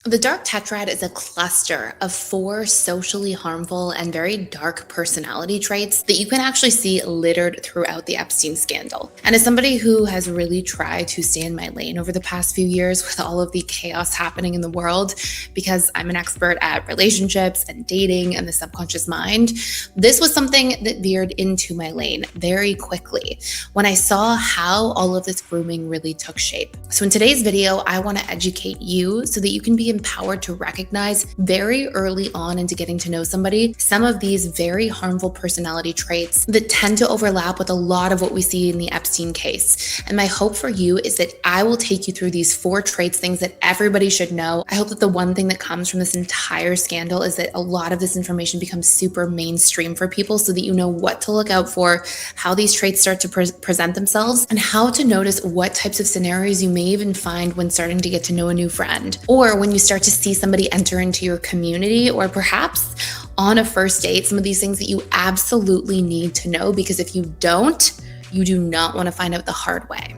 The Dark Tetrad is a cluster of 4 socially harmful and very dark personality traits that you can actually see littered throughout the Epstein scandal. And as somebody who has really tried to stay in my lane over the past few years with all of the chaos happening in the world, because I'm an expert at relationships and dating and the subconscious mind, this was something that veered into my lane very quickly when I saw how all of this grooming really took shape. So in today's video, I want to educate you so that you can be empowered to recognize very early on into getting to know somebody some of these very harmful personality traits that tend to overlap with a lot of what we see in the Epstein case. And my hope for you is that I will take you through these 4 traits, things that everybody should know. I hope that the one thing that comes from this entire scandal is that a lot of this information becomes super mainstream for people so that you know what to look out for, how these traits start to present themselves, and how to notice what types of scenarios you may even find when starting to get to know a new friend, or when you start to see somebody enter into your community, or perhaps on a first date, some of these things that you absolutely need to know, because if you don't, you do not want to find out the hard way.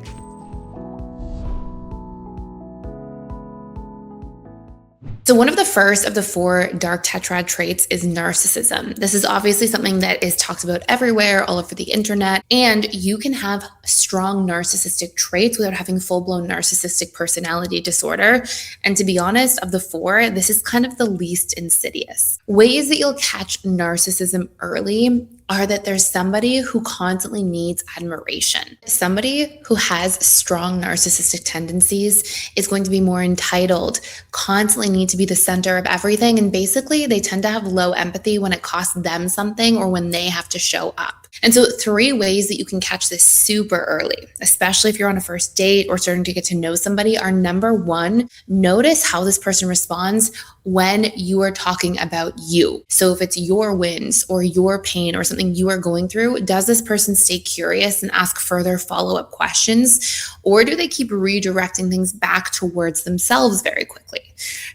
So one of the first of the 4 Dark Tetrad traits is narcissism. This is obviously something that is talked about everywhere, all over the internet, and you can have strong narcissistic traits without having full-blown narcissistic personality disorder. And to be honest, of the 4, this is kind of the least insidious. Ways that you'll catch narcissism early are that there's somebody who constantly needs admiration. Somebody who has strong narcissistic tendencies is going to be more entitled, constantly need to be the center of everything, and basically they tend to have low empathy when it costs them something or when they have to show up. And so 3 ways that you can catch this super early, especially if you're on a first date or starting to get to know somebody, are number 1, notice how this person responds when you are talking about you. So if it's your wins or your pain or something you are going through, does this person stay curious and ask further follow-up questions? Or do they keep redirecting things back towards themselves very quickly?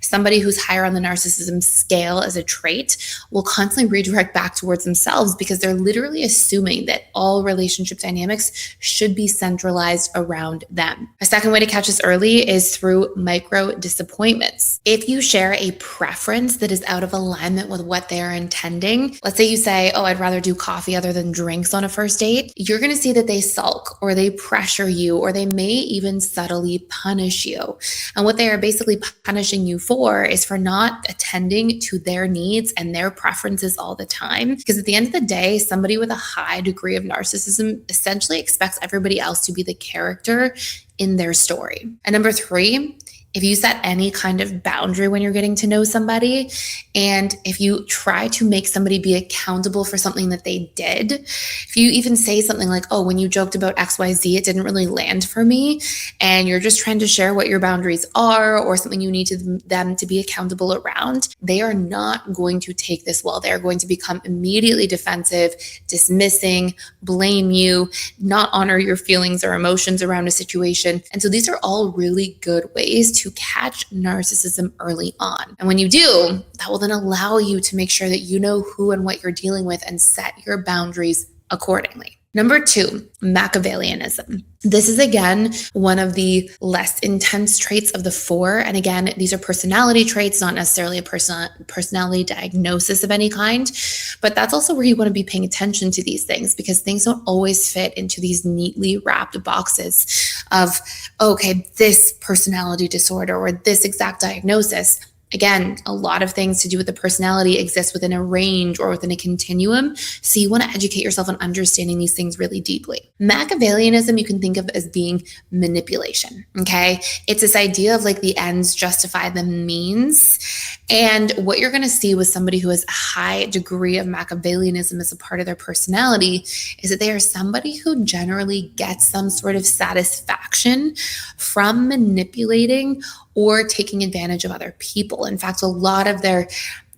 Somebody who's higher on the narcissism scale as a trait will constantly redirect back towards themselves because they're literally assuming that all relationship dynamics should be centralized around them. A second way to catch this early is through micro disappointments. If you share a preference that is out of alignment with what they're intending, let's say you say, oh, I'd rather do coffee other than drinks on a first date, you're going to see that they sulk or they pressure you or they may even subtly punish you. And what they are basically punishing you for is for not attending to their needs and their preferences all the time. Because at the end of the day, somebody with a high degree of narcissism essentially expects everybody else to be the character in their story. And number 3, if you set any kind of boundary when you're getting to know somebody, and if you try to make somebody be accountable for something that they did, if you even say something like, oh, when you joked about XYZ, it didn't really land for me, and you're just trying to share what your boundaries are or something you need them to be accountable around, they are not going to take this well. They're going to become immediately defensive, dismissing, blame you, not honor your feelings or emotions around a situation. And so these are all really good ways to catch narcissism early on. And when you do, that will then allow you to make sure that you know who and what you're dealing with and set your boundaries accordingly. Number 2, Machiavellianism. This is, again, one of the less intense traits of the 4. And again, these are personality traits, not necessarily a personality diagnosis of any kind. But that's also where you want to be paying attention to these things, because things don't always fit into these neatly wrapped boxes of, okay, this personality disorder or this exact diagnosis. Again, a lot of things to do with the personality exist within a range or within a continuum. So you want to educate yourself on understanding these things really deeply. Machiavellianism, you can think of as being manipulation. Okay. It's this idea of like the ends justify the means. And what you're going to see with somebody who has a high degree of Machiavellianism as a part of their personality is that they are somebody who generally gets some sort of satisfaction from manipulating or taking advantage of other people. In fact, a lot of their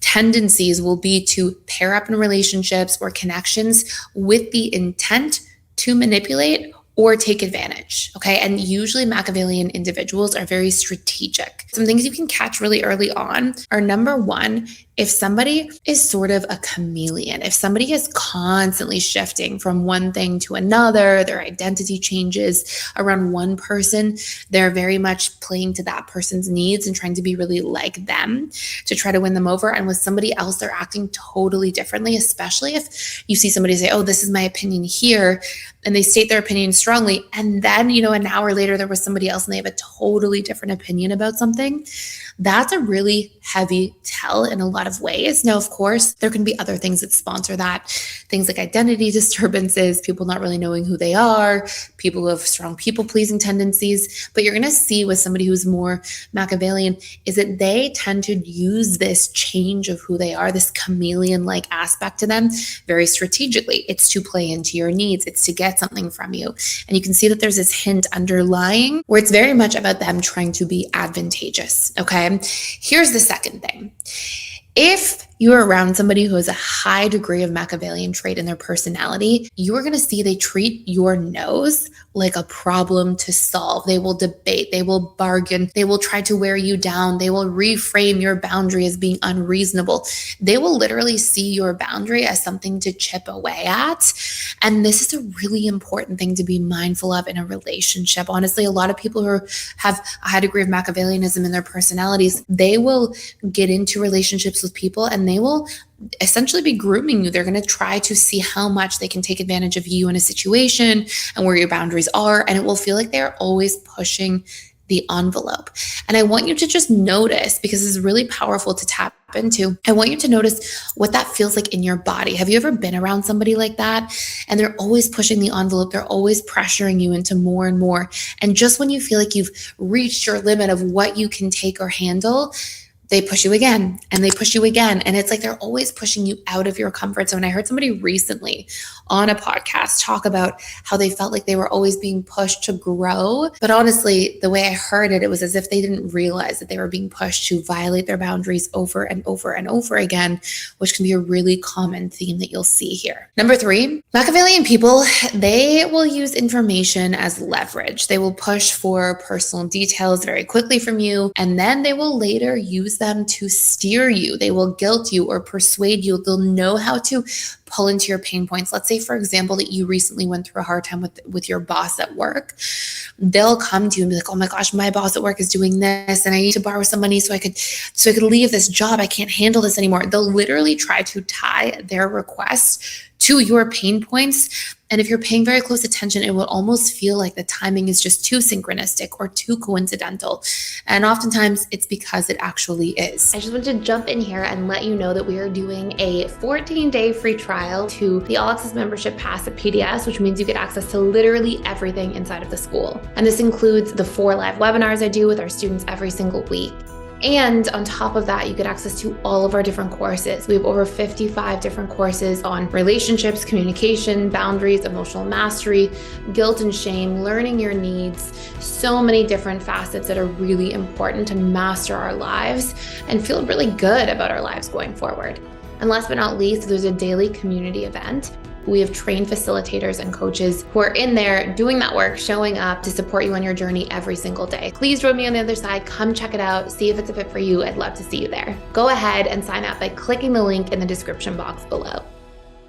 tendencies will be to pair up in relationships or connections with the intent to manipulate or take advantage, okay? And usually Machiavellian individuals are very strategic. Some things you can catch really early on are, number 1, If somebody is sort of a chameleon, if somebody is constantly shifting from one thing to another, their identity changes around one person, they're very much playing to that person's needs and trying to be really like them to try to win them over. And with somebody else, they're acting totally differently, especially if you see somebody say, oh, this is my opinion here, and they state their opinion strongly. And then, an hour later, there was somebody else and they have a totally different opinion about something. That's a really heavy tell in a lot of ways. Now, of course, there can be other things that sponsor that. Things like identity disturbances, people not really knowing who they are, people who have strong people-pleasing tendencies. But you're going to see with somebody who's more Machiavellian is that they tend to use this change of who they are, this chameleon-like aspect to them, very strategically. It's to play into your needs. It's to get something from you. And you can see that there's this hint underlying where it's very much about them trying to be advantageous. Okay. Here's the second thing. If you're around somebody who has a high degree of Machiavellian trait in their personality, you're going to see they treat your no's like a problem to solve. They will debate, they will bargain, they will try to wear you down, they will reframe your boundary as being unreasonable. They will literally see your boundary as something to chip away at. And this is a really important thing to be mindful of in a relationship. Honestly, a lot of people who have a high degree of Machiavellianism in their personalities, they will get into relationships with people and they will essentially be grooming you. They're going to try to see how much they can take advantage of you in a situation and where your boundaries are. And it will feel like they're always pushing the envelope. And I want you to just notice, because it's really powerful to tap into, I want you to notice what that feels like in your body. Have you ever been around somebody like that? And they're always pushing the envelope. They're always pressuring you into more and more. And just when you feel like you've reached your limit of what you can take or handle, they push you again and they push you again. And it's like they're always pushing you out of your comfort zone. I heard somebody recently on a podcast talk about how they felt like they were always being pushed to grow. But honestly, the way I heard it, it was as if they didn't realize that they were being pushed to violate their boundaries over and over and over again, which can be a really common theme that you'll see here. Number 3, Machiavellian people, they will use information as leverage. They will push for personal details very quickly from you, and then they will later use them to steer you. They will guilt you or persuade you. They'll know how to pull into your pain points. Let's say, for example, that you recently went through a hard time with your boss at work. They'll come to you and be like, oh my gosh, my boss at work is doing this and I need to borrow some money so I could leave this job. I can't handle this anymore. They'll literally try to tie their request to your pain points. And if you're paying very close attention, it will almost feel like the timing is just too synchronistic or too coincidental. And oftentimes it's because it actually is. I just want to jump in here and let you know that we are doing a 14-day free trial to the All Access Membership Pass at PDS, which means you get access to literally everything inside of the school. And this includes the 4 live webinars I do with our students every single week. And on top of that, you get access to all of our different courses. We have over 55 different courses on relationships, communication, boundaries, emotional mastery, guilt and shame, learning your needs, so many different facets that are really important to master our lives and feel really good about our lives going forward. And last but not least, there's a daily community event. We have trained facilitators and coaches who are in there doing that work, showing up to support you on your journey every single day. Please join me on the other side. Come check it out. See if it's a fit for you. I'd love to see you there. Go ahead and sign up by clicking the link in the description box below.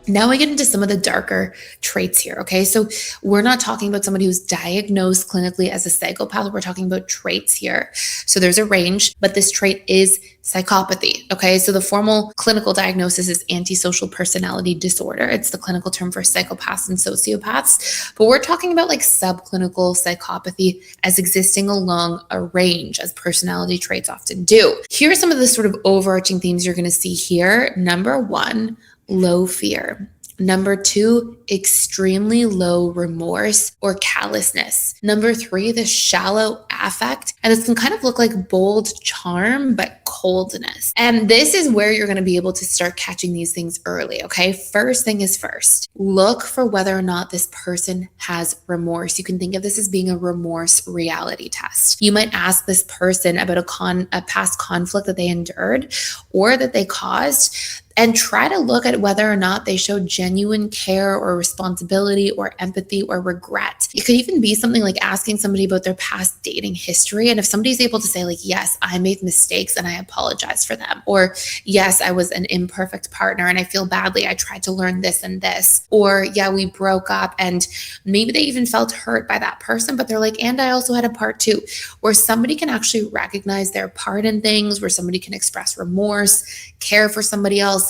Now we get into some of the darker traits here, okay? So we're not talking about somebody who's diagnosed clinically as a psychopath. We're talking about traits here. So there's a range, but this trait is psychopathy, okay? So the formal clinical diagnosis is antisocial personality disorder. It's the clinical term for psychopaths and sociopaths, but we're talking about like subclinical psychopathy as existing along a range, as personality traits often do. Here are some of the sort of overarching themes you're gonna see here. Number 1, low fear. Number 2, extremely low remorse or callousness. Number 3, the shallow affect. And this can kind of look like bold charm, but coldness. And this is where you're going to be able to start catching these things early, okay? First thing is first, look for whether or not this person has remorse. You can think of this as being a remorse reality test. You might ask this person about a past conflict that they endured or that they caused and try to look at whether or not they show genuine care or responsibility or empathy or regret. It could even be something like asking somebody about their past dating history. And if somebody's able to say like, yes, I made mistakes and I apologize for them, or yes, I was an imperfect partner and I feel badly, I tried to learn this and this, or yeah, we broke up, and maybe they even felt hurt by that person, but they're like, and I also had a part too, where somebody can actually recognize their part in things, where somebody can express remorse, care for somebody else,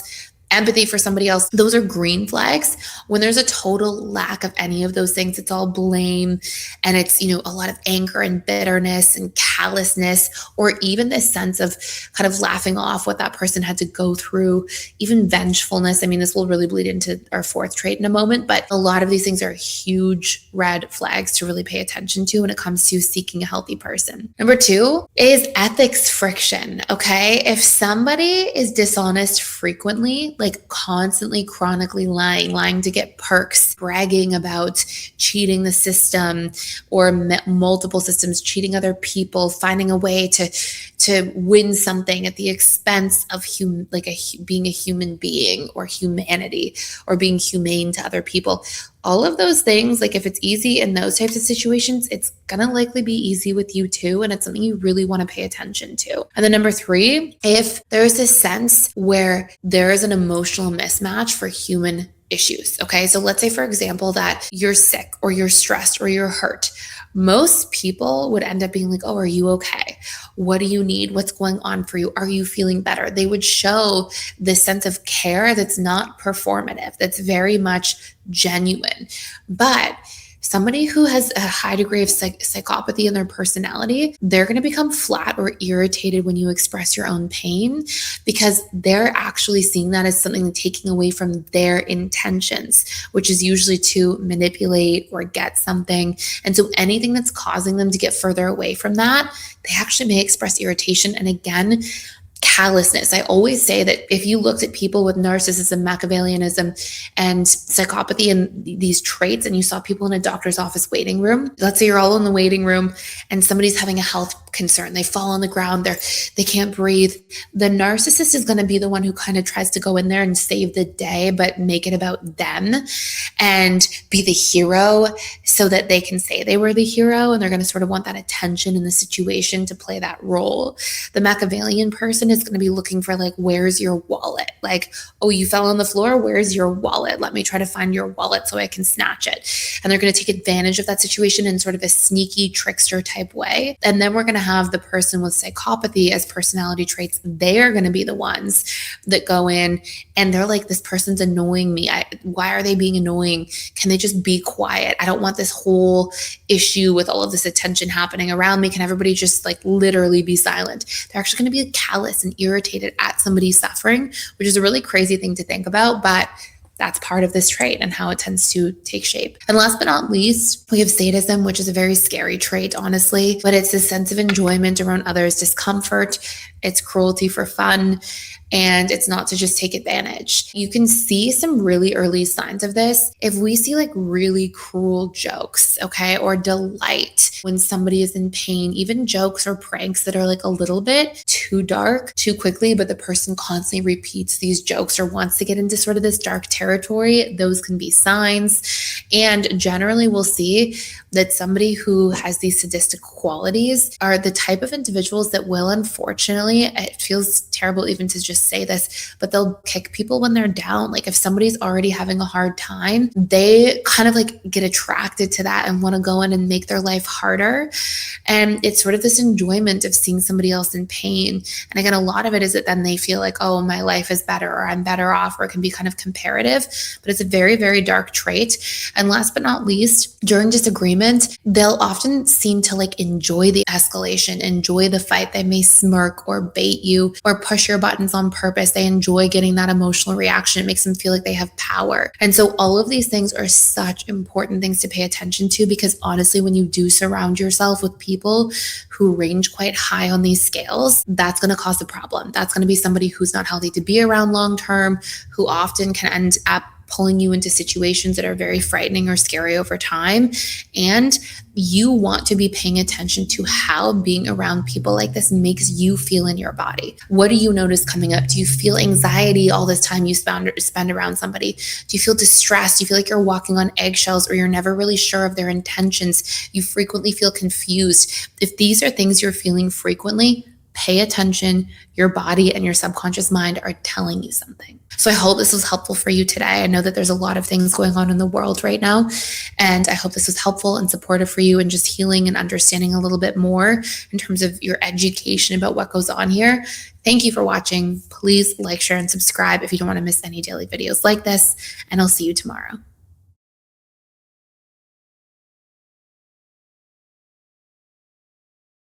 empathy for somebody else. Those are green flags. When there's a total lack of any of those things, it's all blame and it's, a lot of anger and bitterness and callousness, or even this sense of kind of laughing off what that person had to go through, even vengefulness. I mean, this will really bleed into our fourth trait in a moment, but a lot of these things are huge red flags to really pay attention to when it comes to seeking a healthy person. Number 2 is ethics friction. Okay. If somebody is dishonest frequently, like constantly, chronically lying to get perks, bragging about cheating the system or multiple systems, cheating other people, finding a way to win something at the expense of being a human being or humanity or being humane to other people. All of those things, like if it's easy in those types of situations, it's going to likely be easy with you too. And it's something you really want to pay attention to. And then number 3, if there's a sense where there is an emotional mismatch for human issues. Okay. So let's say, for example, that you're sick or you're stressed or you're hurt. Most people would end up being like, oh, are you okay? What do you need? What's going on for you? Are you feeling better? They would show this sense of care that's not performative, that's very much genuine. But somebody who has a high degree of psychopathy in their personality, they're going to become flat or irritated when you express your own pain, because they're actually seeing that as something taking away from their intentions, which is usually to manipulate or get something. And so anything that's causing them to get further away from that, they actually may express irritation. And again, callousness. I always say that if you looked at people with narcissism, Machiavellianism, and psychopathy and these traits, and you saw people in a doctor's office waiting room, let's say you're all in the waiting room and somebody's having a health concern, they fall on the ground, they can't breathe. The narcissist is going to be the one who kind of tries to go in there and save the day, but make it about them and be the hero so that they can say they were the hero, and they're going to sort of want that attention in the situation to play that role. The Machiavellian person is going to be looking for like, where's your wallet? Like, oh, you fell on the floor. Where's your wallet? Let me try to find your wallet so I can snatch it. And they're going to take advantage of that situation in sort of a sneaky trickster type way. And then we're going to have the person with psychopathy as personality traits. They're going to be the ones that go in and they're like, this person's annoying me. Why are they being annoying? Can they just be quiet? I don't want this whole issue with all of this attention happening around me. Can everybody just like literally be silent? They're actually going to be callous and irritated at somebody's suffering, which is a really crazy thing to think about, but that's part of this trait and how it tends to take shape. And last but not least, we have sadism, which is a very scary trait, honestly, but it's a sense of enjoyment around others' discomfort. It's cruelty for fun, and it's not to just take advantage. You can see some really early signs of this if we see like really cruel jokes, okay, or delight when somebody is in pain, even jokes or pranks that are like a little bit too dark, too quickly, but the person constantly repeats these jokes or wants to get into sort of this dark territory. Those can be signs. And generally we'll see that somebody who has these sadistic qualities are the type of individuals that will, unfortunately, it feels terrible even to just say this, but they'll kick people when they're down. Like if somebody's already having a hard time, they kind of like get attracted to that and want to go in and make their life harder. And it's sort of this enjoyment of seeing somebody else in pain. And again, a lot of it is that then they feel like, oh, my life is better, or I'm better off, or it can be kind of comparative, but it's a very, very dark trait. And last but not least, during disagreement, they'll often seem to like enjoy the escalation, enjoy the fight. They may smirk or bait you or push your buttons on purpose. They enjoy getting that emotional reaction. It makes them feel like they have power. And so all of these things are such important things to pay attention to, because honestly, when you do surround yourself with people who range quite high on these scales, that's going to cause a problem. That's going to be somebody who's not healthy to be around long term, who often can end up pulling you into situations that are very frightening or scary over time. And you want to be paying attention to how being around people like this makes you feel in your body. What do you notice coming up? Do you feel anxiety all this time you spend around somebody? Do you feel distressed? Do you feel like you're walking on eggshells, or you're never really sure of their intentions? You frequently feel confused. If these are things you're feeling frequently, pay attention. Your body and your subconscious mind are telling you something. So I hope this was helpful for you today. I know that there's a lot of things going on in the world right now, and I hope this was helpful and supportive for you and just healing and understanding a little bit more in terms of your education about what goes on here. Thank you for watching. Please like, share, and subscribe if you don't want to miss any daily videos like this, and I'll see you tomorrow.